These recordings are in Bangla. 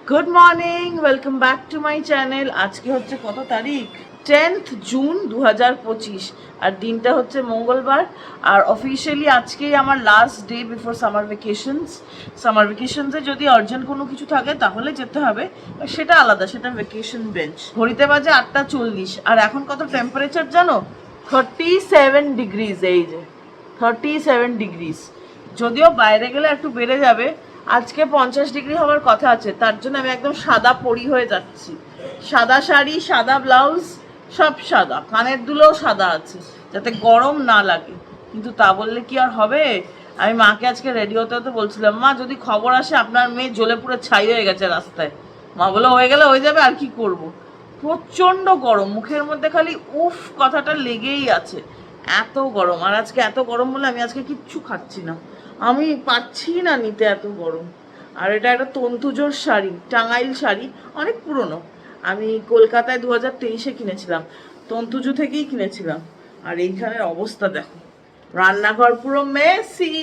Good morning, welcome back to my channel. আজকে হচ্ছে কত তারিখ? 10th জুন 2025, আর দিনটা হচ্ছে মঙ্গলবার। আর অফিসিয়ালি আজকেই আমার last day before summer vacations. Summer ভ্যাকেশনসে যদি আর্জেন্ট কোনো কিছু থাকে তাহলে যেতে হবে, সেটা আলাদা, সেটা ভ্যাকেশন বেঞ্চ। ঘড়িতে বাজে 8:40, আর এখন কত টেম্পারেচার জানো? 37 ডিগ্রিজ। এই যে 37 ডিগ্রিজ। যদিও বাইরে গেলে একটু বেড়ে যাবে, আজকে 50 ডিগ্রি হওয়ার কথা আছে। তার জন্য আমি একদম সাদা পরি হয়ে যাচ্ছি। সাদা শাড়ি, সাদা ব্লাউজ, সব সাদা, কানের দুলেও সাদা আছে যাতে গরম না লাগে। কিন্তু তা বললে কি আর হবে? আমি মাকে আজকে রেডি হতে হতে বলছিলাম, মা যদি খবর আসে আপনার মেয়ে জ্বলে পুরো ছাই হয়ে গেছে রাস্তায়, মা বলে হয়ে গেলে হয়ে যাবে, আর কি করব। প্রচণ্ড গরম, মুখের মধ্যে খালি উফ কথাটা লেগেই আছে, এত গরম। আর আজকে এত গরম বলে আমি আজকে কিচ্ছু খাচ্ছি না, আমি পাচ্ছি না নিতে, এত গরম। আর এটা একটা তন্তুজোর শাড়ি, টাঙ্গাইল শাড়ি, অনেক পুরনো। আমি কলকাতায় 2023-এ কিনেছিলাম, তন্তুজো থেকেই কিনেছিলাম। আর এইখানের অবস্থা দেখো, রান্নাঘর পুরো মেসি।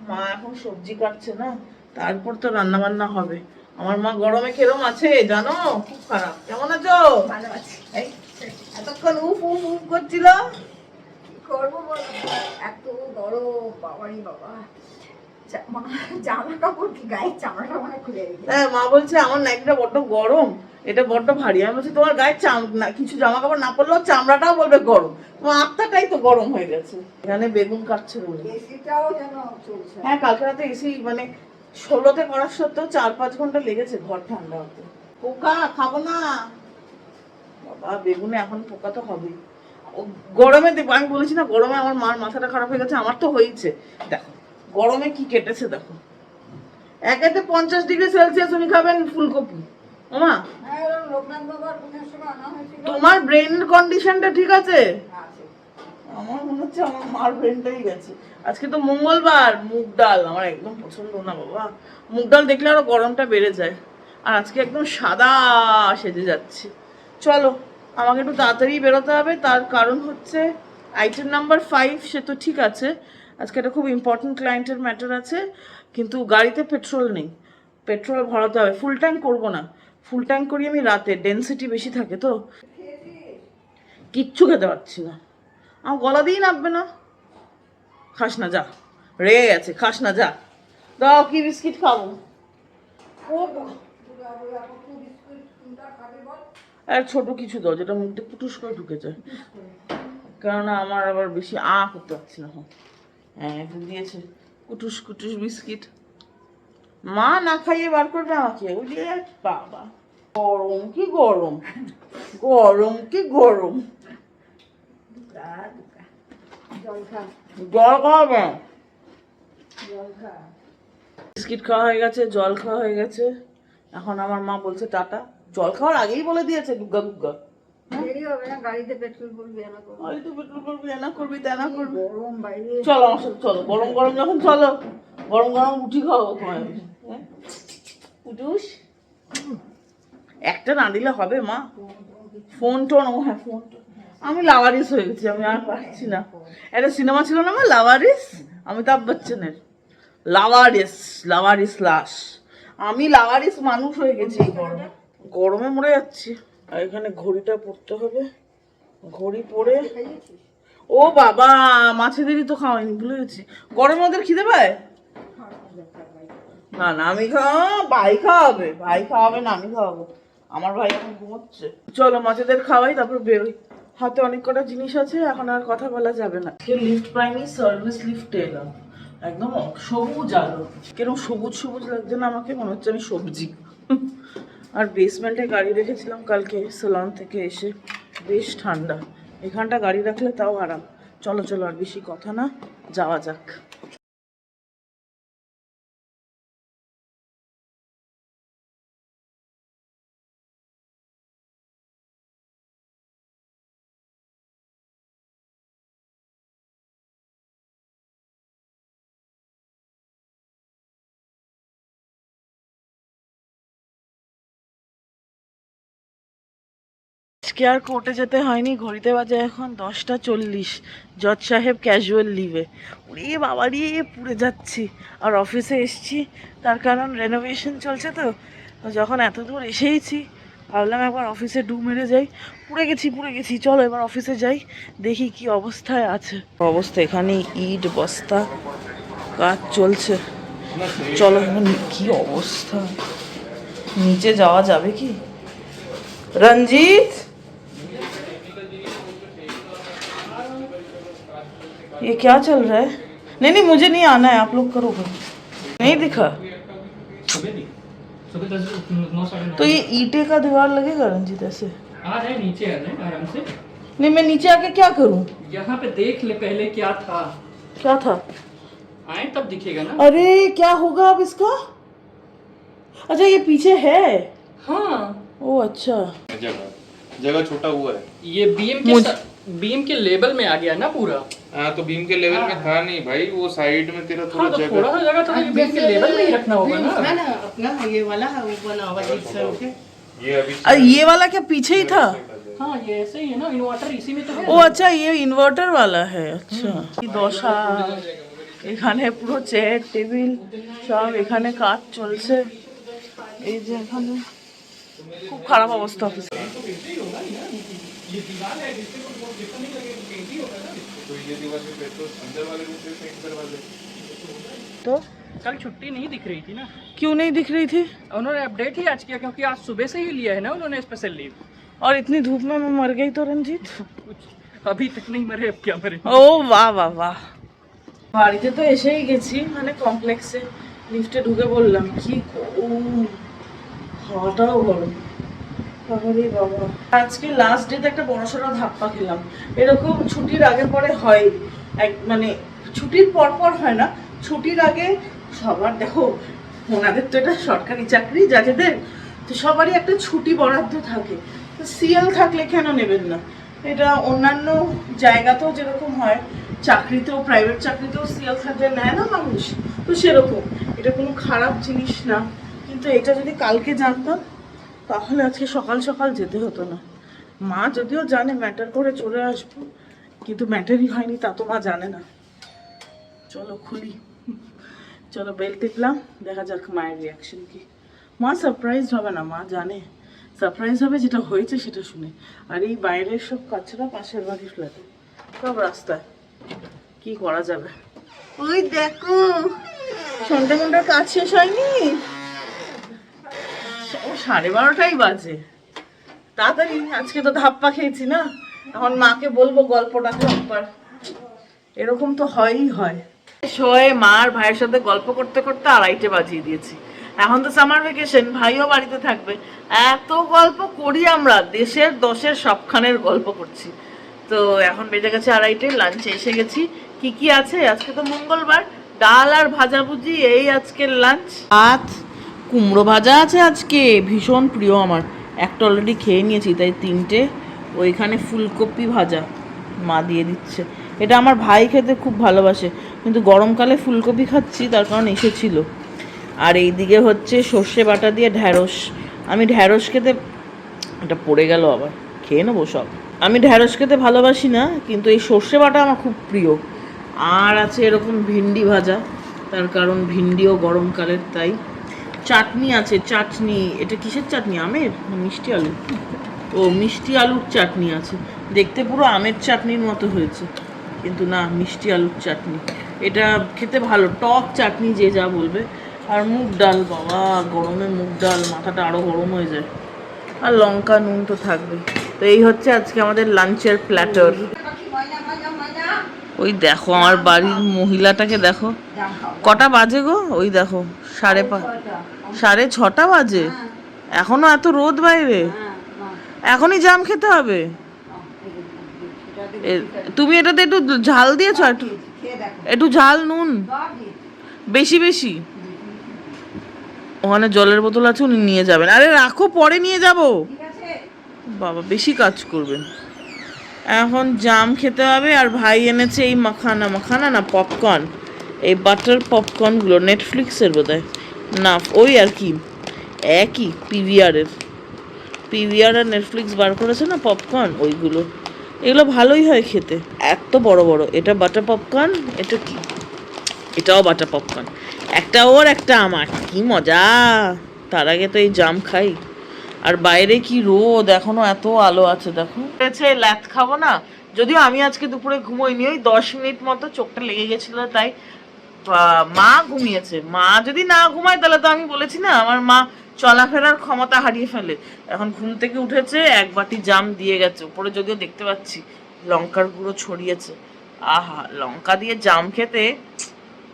মা এখন সবজি কাটছে না, তারপর তো রান্না বান্না হবে। আমার মা গরমে কেরম আছে জানো? খুব খারাপ। কেমন আছো? ভালো আছি। এই এতক্ষণ উফ উফ উফ করছিল। কি করবো বলো, এত গরম, বাবারি বাবা। জামা কাপড় কি গায়ের চামড়াটা মানে খুলে রেখে। হ্যাঁ, মা বলছে আমার নাইটিটা বড্ড গরম, এটা বড্ড ভারী। আমি বলছি তোমার গায়ে কিছু জামা কাপড় না পরলেও চামড়াটাও বলবে গরম, তোমার আত্মাটাই তো গরম হয়ে গেছে। এখানে বেগুন কাটছে বলে। এসিটাও যেন চলছে। হ্যাঁ, কালকে রাতে এসি মানে 16-তে করার সত্ত্বেও 4-5 ঘন্টা লেগেছে ঘর ঠান্ডা হতে। পোকা খাবো না বাবা, বেগুনে এখন পোকা তো হবেই। গরমে দেখবো, আমি বলেছি না গরমে আমার মার মাথাটা খারাপ হয়ে গেছে, আমার তো হয়েছে। দেখো গরমে কি কেটেছে দেখো। একেতে 50 ডিগ্রি সেলসিয়াস উনি খাবেন ফুলকপি। ওমা, লোকনাথ বাবার পুজোর সময় আনা হয়েছিল। তোমার ব্রেনের কন্ডিশনটা ঠিক আছে? আছে। আমার মনে হচ্ছে আমার মার ব্রেনটাই গেছে। আজকে তো মঙ্গলবার, মুগ ডাল আমার একদম পছন্দ না বাবা। মুগ ডাল দেখলে আরো গরমটা বেড়ে যায়। আর আজকে একদম সাদা সেজে যাচ্ছে। চলো, আমাকে একটু তাড়াতাড়ি বেরোতে হবে, তার কারণ হচ্ছে আইটেম নাম্বার 5 সে তো ঠিক আছে, আজকে একটা খুব ইম্পর্টেন্ট ক্লায়েন্টের ম্যাটার আছে। কিন্তু গাড়িতে পেট্রোল নেই, পেট্রোল ভরাতে হবে। ফুল ট্যাঙ্ক করবো না, ফুল ট্যাঙ্ক করি আমি রাতে, ডেনসিটি বেশি থাকে তো। কিচ্ছু খেতে পারছি না, আমার গলা দিয়েই নামবে না। খাস না যা, রেগে গেছে, খাস না যা। দাও, কি বিস্কিট খাবো? আর ছোট কিছু দাও যেটা মুখে পুটুস করে ঢুকে যায়, কেননা আমার আবার বেশি করতে পারছি না। হ্যাঁ, একটু দিয়েছে কুটুস কুটুস বিস্কিট। মা না খাইয়ে বার করবে আমাকে, ওই যে বাবা। গরম কি গরম, গরম কি গরম। জল খা, জল খাওয়াবে? জল খা। বিস্কিট খাওয়া হয়ে গেছে, জল খাওয়া হয়ে গেছে। এখন আমার মা বলছে টাটা। জল খাওয়ার আগেই বলে দিয়েছে গুগ্গা গুগ্গা। দেরি হবে না, গাড়িতে পেট্রোল ভরবি, এনা করবি। আরে তুই পেট্রোল করবি, এনা করবি, তেনা করবি। গরম বাইরে। চলো আমার সাথে চলো, গরম গরম যখন চলো, গরম গরম রুটি খাওয়াবো তোমায়। হ্যাঁ পুটুস, একটা না দিলে হবে মা? ফোন টোন, ও হ্যাঁ ফোন টোন। আমি লাভারিস হয়ে গেছি, আমি আর পারছি না। একটা সিনেমা ছিল না আমার লাভারিস, অমিতাভ বচ্চনের। লাভারিস, লাভারিস লাশ। আমি লাভারিস মানুষ হয়ে গেছি এই গরমে, গরমে মরে যাচ্ছি। আর এখানে ঘড়িটা পরতে হবে, ঘড়ি পরে। ও বাবা, মাছেদেরই তো খাওয়াইনি, ভুলে গেছি। গরমে ওদের খিদে পায় না? না আমি ভাই খাওয়াবে, ভাই খাওয়াবে না, আমি খাওয়াবো। আমার ভাই এখন ঘুমোচ্ছে। চলো মাছেদের খাওয়াই, তারপর বেরোই। হাতে অনেক কটা জিনিস আছে, এখন আর কথা বলা যাবে না। লিফট পাইনি, সার্ভিস লিফট এলাম, একদম সবুজ আলো। কেরম সবুজ সবুজ লাগছে না আমাকে, মনে হচ্ছে আমি সবজি। আর বেসমেন্টে গাড়ি রেখেছিলাম কালকে সেলন থেকে এসে, বেশ ঠান্ডা। এখানটা গাড়ি রাখলে তাও আরাম। চলো চলো, আর বেশি কথা না, যাওয়া যাক। আজকে আর কোর্টে যেতে হয়নি, ঘড়িতে বাজে এখন 10:40। জজ সাহেব ক্যাজুয়াল লিভে। ওরে বাবারি, পুড়ে যাচ্ছি। আর অফিসে এসছি, তার কারণ রেনোভেশন চলছে তো, তো যখন এত দূর এসেইছি ভাবলাম একবার অফিসে ডুব মেরে যাই। পুড়ে গেছি, চলো এবার অফিসে যাই, দেখি কি অবস্থায় আছে। অবস্থা এখানে ইট বস্তা কাজ চলছে, চলো এখানে কি অবস্থা। নিচে যাওয়া যাবে কি? रंजीत ये क्या चल रहा है? नहीं मुझे नहीं आना है, आप लोग करोगे। नहीं दिखा तो ये ईंटे का दीवार लगेगा रंजीत ऐसे? आ रहे नीचे आ रहे आराम से। नहीं मैं नीचे आके क्या करूं? यहाँ पे देख ले पहले क्या था। क्या था? आए तब दिखेगा ना। अरे क्या होगा अब इसका? अच्छा ये पीछे है। हाँ ओ अच्छा, जगह छोटा हुआ है। ये बीम के लेवल में आ गया ना पूरा। हाँ तो बीम के लेवल में था नहीं भाई, वो साइड में तेरा थोड़ा हाँ तो जगह। थोड़ा सा जगह तो ये बीम के लेवल में ही रखना होगा ना। अपना ये वाला है वो बना हुआ जिस के ये अभी अरे ये वाला क्या पीछे ही था? हाँ ये ऐसे ही है ना, इन्वर्टर इसी में तो है। ও আচ্ছা ये ইনভার্টার वाला है। अच्छा কি দশা, এখানে পুরো চেয়ার টেবিল সব এখানে কাজ চলছে। এই যে এখানে খুব খারাপ অবস্থা অফিস। तो ये दीवार पे तो अंदर वाले रूम पे पेंट करवा दे। तो कल छुट्टी नहीं दिख रही थी ना, क्यों नहीं दिख रही थी? उन्होंने अपडेट ही आज किया क्योंकि आज सुबह से ही लिया है ना उन्होंने स्पेशल लीव। और इतनी धूप में मैं मर गई तो रंजीत। कुछ अभी तक नहीं मरे, अब क्या मरे। ও বাহ বাহ বাহ, বাড়িতে তো এসেই গেছি, মানে কমপ্লেক্সে লিফটে ঢুকে বললাম কি গরম, হাওয়াটাও গরম। বাবারে বাবা, আজকে লাস্ট ডেতে একটা বড়সড় ধাপ্পা খেলাম। এরকম ছুটির আগে পরে হয়, মানে ছুটির পর পর হয় না, ছুটির আগে সবার দেখো, ওনাদের তো এটা সরকারি চাকরি যাদের, তো সবারই একটা ছুটি বরাদ্দ থাকে। তো সিএল থাকলে কেন নেবেন না? এটা অন্যান্য জায়গাতেও যেরকম হয়, চাকরিতেও প্রাইভেট চাকরিতেও সিএল থাকলে নেয় না মানুষ, তো সেরকম এটা কোনো খারাপ জিনিস না। কিন্তু এটা যদি কালকে জানতাম তাহলে আজকে সকাল সকাল যেতে হতো না। মা যদিও জানে ম্যাটার করে চলে আসবো, কিন্তু ম্যাটারই হয়নি তা তো মা জানে না। চলো খুলি, চলো বেল টিপলাম, দেখা যাক মায়ের রিয়াকশন কি। মা সারপ্রাইজ হবে না, মা জানে সারপ্রাইজ হবে যেটা হয়েছে সেটা শুনে। আর এই বাইরের সব কাছরা পাশের বাড়ির ফ্ল্যাটে সব রাস্তায়, কি করা যাবে। ওই দেখো সন্ধ্যা মন্ডার কাজ শেষ হয়নি, 12:30 বাজে। তাড়াতাড়ি, আজকে তো ধাপ্পা খেয়েছি না, এখন মাকে বলবো গল্পটা একবার। এরকম তো হয়ই হয়। শোয়ে মার ভাইয়ের সাথে গল্প করতে করতে 2:30 বাজিয়ে দিয়েছি। এখন তো সামার ভ্যাকেশন, ভাইও বাড়িতে থাকবে, এত গল্প করি আমরা, দেশের দশের সবখানের গল্প করছি। তো এখন বেজে গেছে 2:30, লাঞ্চে এসে গেছি। কি কি আছে আজকে? তো মঙ্গলবার, ডাল আর ভাজাভুজি, এই আজকের লাঞ্চ। ভাত, কুমড়ো ভাজা আছে আজকে, ভীষণ প্রিয় আমার, একটা অলরেডি খেয়ে নিয়েছি, তাই 3টে। ওইখানে ফুলকপি ভাজা মা দিয়ে দিচ্ছে, এটা আমার ভাই খেতে খুব ভালোবাসে, কিন্তু গরমকালে ফুলকপি খাচ্ছি তার কারণ এসেছিল। আর এইদিকে হচ্ছে সর্ষে বাটা দিয়ে ঢ্যাঁড়স। আমি ঢ্যাঁড়স খেতে, এটা পড়ে গেল আবার, খেয়ে নেবো সব। আমি ঢ্যাঁড়স খেতে ভালোবাসি না, কিন্তু এই সর্ষে বাটা আমার খুব প্রিয়। আর আছে এরকম ভিন্ডি ভাজা, তার কারণ ভিন্ডিও গরমকালের, তাই। চাটনি আছে, চাটনি, এটা কিসের চাটনি? আমের না মিষ্টি আলু? ও মিষ্টি আলুর চাটনি আছে, দেখতে পুরো আমের চাটনির মতো হয়েছে, কিন্তু না, মিষ্টি আলুর চাটনি। এটা খেতে ভালো, টক চাটনি যে যা বলবে। আর মুগ ডাল, বাবা গরমে মুগ ডাল, মাথাটা আরও গরম হয়ে যায়। আর লঙ্কা নুন তো থাকবে। তো এই হচ্ছে আজকে আমাদের লাঞ্চের প্ল্যাটার। ওই দেখো আমার বাড়ির মহিলাটাকে দেখো, কটা বাজে গো? ওই দেখো 6:30 বাজে, এখনো এত রোদ বাইরে, এখনই জাম খেতে হবে। তুমি এটাতে একটু ঝাল দিয়েছো, একটু ঝাল নুন বেশি বেশি। ওখানে জলের বোতল আছে, উনি নিয়ে যাবেন। আরে রাখো, পরে নিয়ে যাব। বাবা বেশি কাজ করবেন। এখন জাম খেতে হবে। আর ভাই এনেছে এই মাখানা না পপকর্ন, এই বাটার পপকর্নগুলো, নেটফ্লিক্সের বোধহয় না, ওই আর কি একই পিভিআর আর নেটফ্লিক্স বার করেছে না পপকর্ন, ওইগুলো। এগুলো ভালোই হয় খেতে, এত বড় বড়। এটা বাটার পপকর্ন, এটা কি, এটাও বাটার পপকর্ন, একটা ওর একটা আমার, কি মজা। তার আগে তো এই জাম খাই। আর বাইরে কি রোদ, এখনো এত আলো আছে দেখো। ল্যাথ খাবো না, যদিও আমি আজকে দুপুরে ঘুমোইনি, ওই 10 মিনিট মতো চোখটা লেগে গেছিল, তাই মা ঘুমিয়েছে। মা যদি না ঘুমায় তাহলে তো আমি বলেছি না আমার মা চলাফেরার ক্ষমতা হারিয়ে ফেলে। এখন ঘুম থেকে উঠেছে, এক বাটি জাম দিয়ে গেছে, উপরে যদিও দেখতে পাচ্ছি লঙ্কার গুঁড়ো ছড়িয়েছে। আহা, লঙ্কা দিয়ে জাম খেতে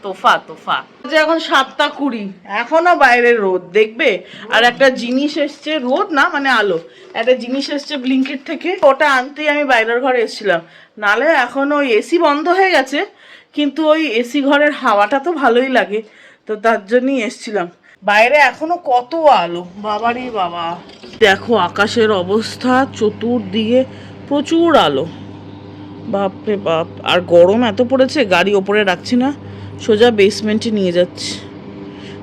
তোফা তোফা। এখন 7:20, এখনো বাইরে রোদ দেখবে। আর একটা জিনিস এসছে, রোদ না মানে আলো, একটা জিনিস এসছে ব্লিঙ্কিট থেকে, ওটা আনতেই আমি বাইরের ঘরে এসেছিলাম। নালে এখন ওই এসি বন্ধ হয়ে গেছে, কিন্তু ওই এসি ঘরের হাওয়াটা তো ভালোই লাগে, তো তার জন্যই এসছিলাম। বাইরে এখনো কত আলো, বাবারে বাবা। দেখো আকাশের অবস্থা, চতুর্দিকে প্রচুর আলো, বাপরে বাপ। আর গরম এত পড়েছে, গাড়ি ওপরে রাখছি না, সোজা বেসমেন্টে নিয়ে যাচ্ছি।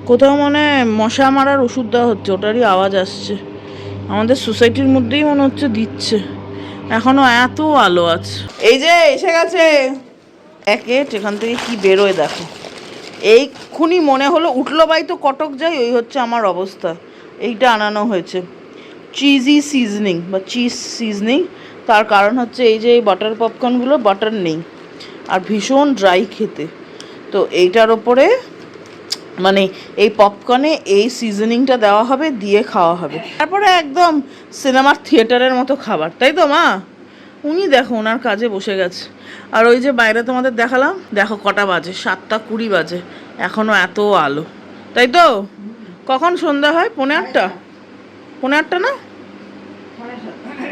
কোথাও মনে মশা মারার ওষুধ দেওয়া হচ্ছে, ওটারই আওয়াজ আসছে। আমাদের সোসাইটির মধ্যেই মনে হচ্ছে দিচ্ছে, এখনো এত আলো আছে। এই যে এসে গেছে প্যাকেট, এখান থেকে কি বেরোয় দেখো। এইক্ষুনি মনে হলো উঠলো বাই তো কটক যাই, ওই হচ্ছে আমার অবস্থা। এইটা আনানো হয়েছে চিজি সিজনিং বা চিজ সিজনিং। তার কারণ হচ্ছে এই যে এই বাটার পপকর্নগুলো বাটার নেই আর ভীষণ ড্রাই খেতে, তো এইটার ওপরে মানে এই পপকর্নে এই সিজনিংটা দেওয়া হবে, দিয়ে খাওয়া হবে, তারপরে একদম সিনেমার থিয়েটারের মতো খাবার, তাই তো মা? উনি দেখো ওনার কাজে বসে গেছে। আর ওই যে বাইরে তোমাদের দেখালাম, দেখো কটা বাজে, 7:20 বাজে, এখনো এত আলো, তাই তো? কখন সন্ধ্যা হয়? 8:30? 8:30 না,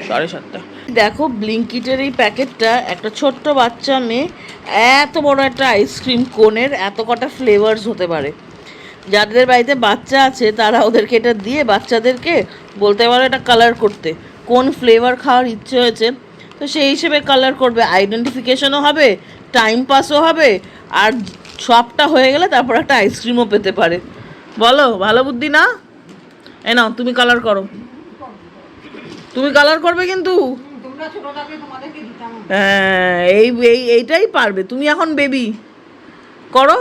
7:30। দেখো ব্লিঙ্কিটের এই প্যাকেটটা, একটা ছোট্ট বাচ্চা মেয়ে এত বড় একটা আইসক্রিম কোনের এত কটা ফ্লেভার্স হতে পারে। যাদের বাড়িতে বাচ্চা আছে তারা ওদেরকে এটা দিয়ে বাচ্চাদেরকে বলতে পারো এটা কালার করতে, কোন ফ্লেভার খাওয়ার ইচ্ছে হয়েছে, তো সেই হিসেবে কালার করবে, আইডেন্টিফিকেশনও হবে, টাইম পাসও হবে, আর সবটা হয়ে গেলে তারপর একটা আইসক্রিমও পেতে পারে। বলো, ভালো বুদ্ধি না? এ নাও তুমি কালার করো, তুমি কালার করবে কিন্তু। হ্যাঁ, এইটাই পারবে তুমি, এখন বেবি করো।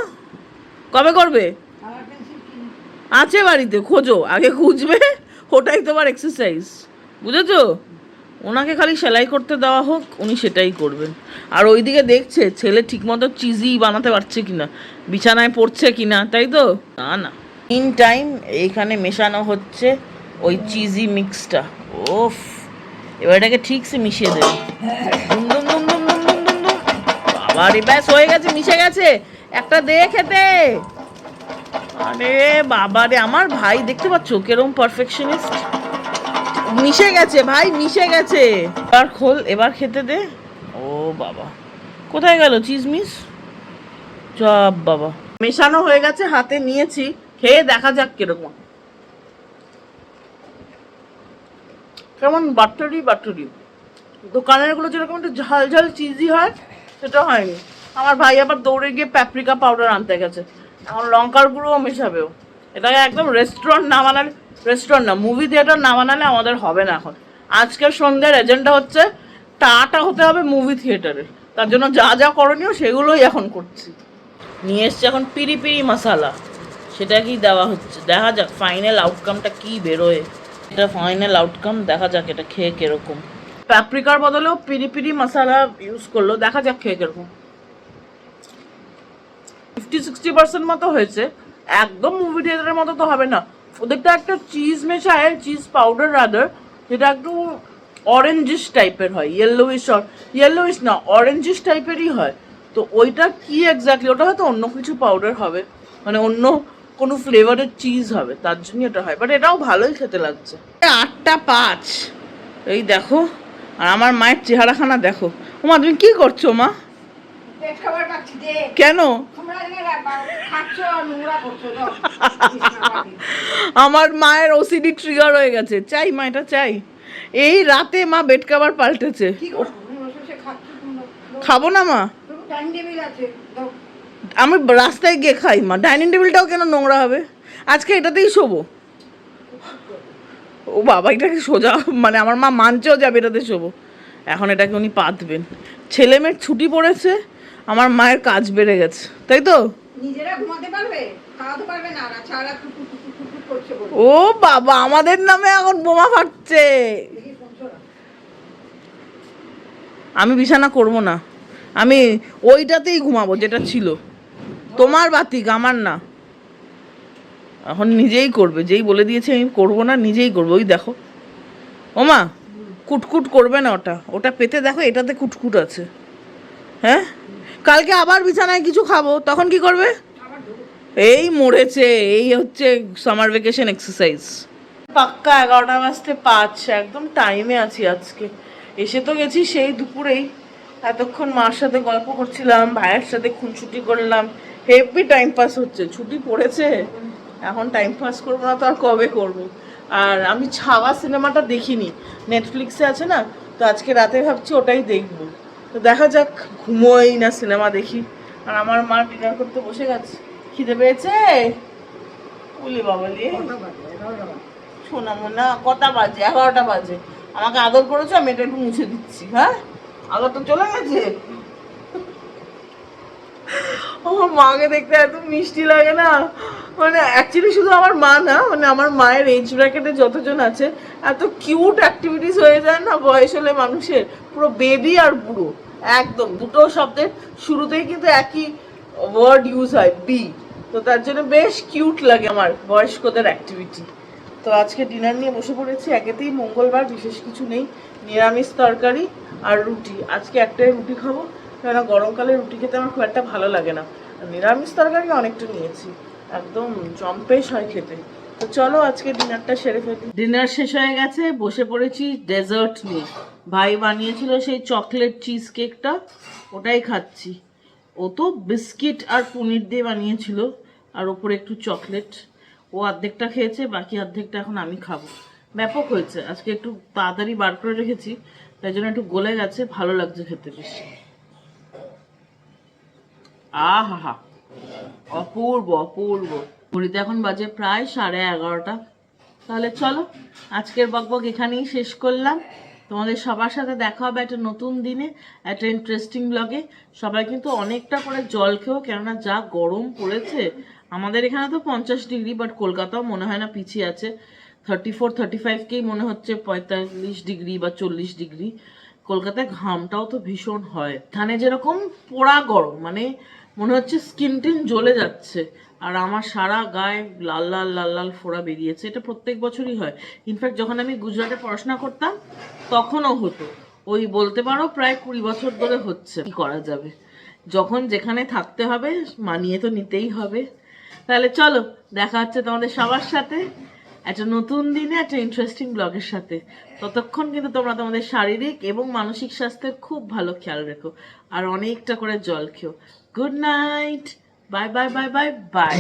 কবে করবে? আছে বাড়িতে, খোঁজো, আগে খুঁজবে, ওটাই তোমার এক্সারসাইজ, বুঝেছো? ওনাকে খালি সেলাই করতে দেওয়া হোক, উনি সেটাই করবেন। আর ওইদিকে দেখছে ছেলে ঠিকমতো চিজি বানাতে পারছে কিনা, বিছানায় পড়ছে কিনা, তাই তো? না না, ইন টাইম এইখানে মেশানো হচ্ছে ওই চিজি মিক্সটা। ওফ, এবার এটাকে ঠিকসে মিশিয়ে দেবে। দুম দুম দুম দুম দুম দুম দুম দুম। বাবা রে, ব্যাস হয়ে গেছে, মিশে গেছে। একটা দে খেতে। আরে বাবা রে, আমার ভাই দেখতে পাচ্ছ কেরম পারফেকশনিস্ট। মিশে গেছে ভাই, মিশে গেছে। এবার খোল, এবার খেতে দে। ও বাবা, কোথায় গেল চিজমিস? সব বাবা মেশানো হয়ে গেছে, হাতে নিয়েছি, খেয়ে দেখা যাক কিরকম। কেমন বাটারি বাটারি, দোকানের গুলো যেরকম একটু ঝাল ঝাল চিজি হয় সেটা হয়নি। আমার ভাই আবার দৌড়ে গিয়ে প্যাপ্রিকা পাউডার আনতে গেছে, এখন লঙ্কার গুঁড়োও মেশাবেও। এটাকে একদম রেস্টুরেন্ট না বানালে, রেস্টুরেন্ট না মুভি থিয়েটার না বানালে আমাদের হবে না এখন। আজকের সন্ধ্যের এজেন্ডা হচ্ছে টাটা হতে হবে মুভি থিয়েটারের, তার জন্য যা যা করণীয় সেগুলোই এখন করছি। নিয়ে এসছে এখন পিরি পিরি মশালা, সেটা কি দেওয়া হচ্ছে, দেখা যাক ফাইনাল আউটকামটা কি বেরোয়। এটা ফাইনাল আউটকাম দেখা যাক এটা খেয়ে কিরকম। প্যাপ্রিকার বদলেও পিরি পিরি মশালা ইউজ করলো, দেখা যাক খেয়ে কিরকম। 50-60% মতো হয়েছে, একদম মুভি থিয়েটারের মতো তো হবে না। ওদেরটা একটা চিজ মেশায়, চিজ পাউডার রাদার, যেটা একটু অরেঞ্জিশ টাইপের হয়, ইয়েলোইশ না অরেঞ্জিশ টাইপেরই হয়। তো ওইটা কি এক্স্যাক্টলি, ওটা হয়তো অন্য কিছু পাউডার হবে, মানে অন্য কোনো ফ্লেভারের চিজ হবে, তার জন্য এটা হয়। বাট এটাও ভালোই খেতে লাগছে। 8:05 এই দেখো, আর আমার মায়ের চেহারাখানা দেখো। মা তুমি কি করছো মা? কেন? আমার মায়ের ওসিডি ট্রিগার হয়ে গেছে, চাই মা এটা চাই। এই রাতে মা বেড কভার পাল্টেছে। খাবো না মা, আমি রাস্তায় গিয়ে খাই মা, ডাইনিং টেবিলটাও কেন নোংরা হবে? আজকে এটাতেই শোবো। ও বাবা, এটাকে সোজা মানে আমার মা মানছেও যাবে এটাতে শোবো। এখন এটাকে উনি পাতবেন। ছেলে মেয়ের ছুটি পড়েছে, আমার মায়ের কাজ বেড়ে গেছে, তাই তো? নিজেরা ঘুমাতে পারবে, খাওয়াতে পারবে না, ছাড়া করছে বলে। ও বাবা, আমাদের নামে এখন বোমা ফাটছে। দেখি শুনছো না? আমি বিছানা করব না, আমি ওইটাতেই ঘুমাবো যেটা ছিল। তোমার বাতিক, আমার না। এখন নিজেই করবে, যেই বলে দিয়েছে আমি করবো না, নিজেই করবো। ওই দেখো ওমা, কুটকুট করবে না, ওটা ওটা পেতে দেখো, এটাতে কুটকুট আছে। হ্যাঁ, কালকে আবার বিছানায় কিছু খাবো, তখন কি করবে? এই মরেছে, এই হচ্ছে সামার ভ্যাকেশন এক্সারসাইজ। পাক্কা 11টা বাজতে 5, একদম টাইমে আছি আজকে। এসে তো গেছি সেই দুপুরেই, এতক্ষণ মার সাথে গল্প করছিলাম, ভাইয়ের সাথে খুনছুটি করলাম, হেভি টাইম পাস হচ্ছে। ছুটি পড়েছে, এখন টাইম পাস করবো না তো আর কবে করব। আর আমি ছাওয়া সিনেমাটা দেখিনি, নেটফ্লিক্সে আছে না, তো আজকে রাতে ভাবছি ওটাই দেখবো। তো দেখা যাক, ঘুমোই না সিনেমা দেখি। আর আমার মা ডিনার করতে বসে গেছে। খিদে পেয়েছে? বলি বাবালি, কটা বাজে? 11টা বাজে। শোনাবো না, কটা বাজে? 11টা বাজে। আমাকে আদর করেছো, আমি এটা একটু মুছে দিচ্ছি। হ্যাঁ, আদর তো চলে গেছে। আমার মাকে দেখতে এত মিষ্টি লাগে না, মানে অ্যাকচুয়ালি শুধু আমার মা না, মানে আমার মায়ের এজ ব্র্যাকেটে যতজন আছে, এত কিউট অ্যাক্টিভিটিস হয়ে যায় না বয়স হলে মানুষের, পুরো বেবি আর বুড়ো একদম। দুটো শব্দের শুরুতেই কিন্তু একই ওয়ার্ড ইউজ হয়, বি। তো তার জন্য বেশ কিউট লাগে আমার বয়স্কদের অ্যাক্টিভিটি। তো আজকে ডিনার নিয়ে বসে পড়েছি। একেতেই মঙ্গলবার, বিশেষ কিছু নেই, নিরামিষ তরকারি আর রুটি। আজকে একটাই রুটি খাবো, কেননা গরমকালে রুটি খেতে আমার খুব একটা ভালো লাগে না। আর নিরামিষ তরকারি অনেকটা নিয়েছি, একদম জম্পেশ হয় খেতে। তো চলো আজকে ডিনারটা সেরে ফেলি। ডিনার শেষ হয়ে গেছে, বসে পড়েছি ডেজার্ট নিয়ে। ভাই বানিয়েছিল সেই চকলেট চিজ কেকটা, ওটাই খাচ্ছি। ও তো বিস্কিট আর পনির দিয়ে বানিয়েছিল, আর ওপরে একটু চকলেট। ও অর্ধেকটা খেয়েছে, বাকি অর্ধেকটা এখন আমি খাবো। ব্যাপক হয়েছে আজকে, একটু তাড়াতাড়ি বার করে রেখেছি, তাই জন্য একটু গলে গেছে, ভালো লাগছে খেতে বেশি। আহা, অপূর্ব অপূর্ব। ঘড়িতে এখন বাজে প্রায় 11:30। তাহলে চলো আজকের বকবক এখানেই শেষ করলাম। তোমাদের সবার সাথে দেখা হবে একটা নতুন দিনে, একটা ইন্টারেস্টিং ব্লগে। সবাই কিন্তু অনেকটা করে জল খেও, কেননা যা গরম পড়েছে। আমাদের এখানে তো 50 ডিগ্রি, বাট কলকাতাও মনে হয় না পিছিয়ে আছে। 34-35কেই মনে হচ্ছে 45 ডিগ্রি বা 40 ডিগ্রি। কলকাতায় ঘামটাও তো ভীষণ হয়। এখানে যেরকম পোড়া গরম, মানে মনে হচ্ছে স্কিন টিন জ্বলে যাচ্ছে। আর আমার সারা গায়ে লাল লাল লাল লাল ফোড়া বেরিয়েছে। এটা প্রত্যেক বছরই হয়। ইনফ্যাক্ট যখন আমি গুজরাটে পড়াশোনা করতাম তখনও হতো। ওই বলতে পারো প্রায় 20 বছর ধরে হচ্ছে। কি করা যাবে, যখন যেখানে থাকতে হবে মানিয়ে তো নিতেই হবে। তাহলে চলো দেখা হচ্ছে তোমাদের সবার সাথে একটা নতুন দিনে, একটা ইন্টারেস্টিং ব্লগের সাথে। ততক্ষণ কিন্তু তোমরা তোমাদের শারীরিক এবং মানসিক স্বাস্থ্যের খুব ভালো খেয়াল রেখো, আর অনেকটা করে জল খেও। Good night, bye bye bye bye bye.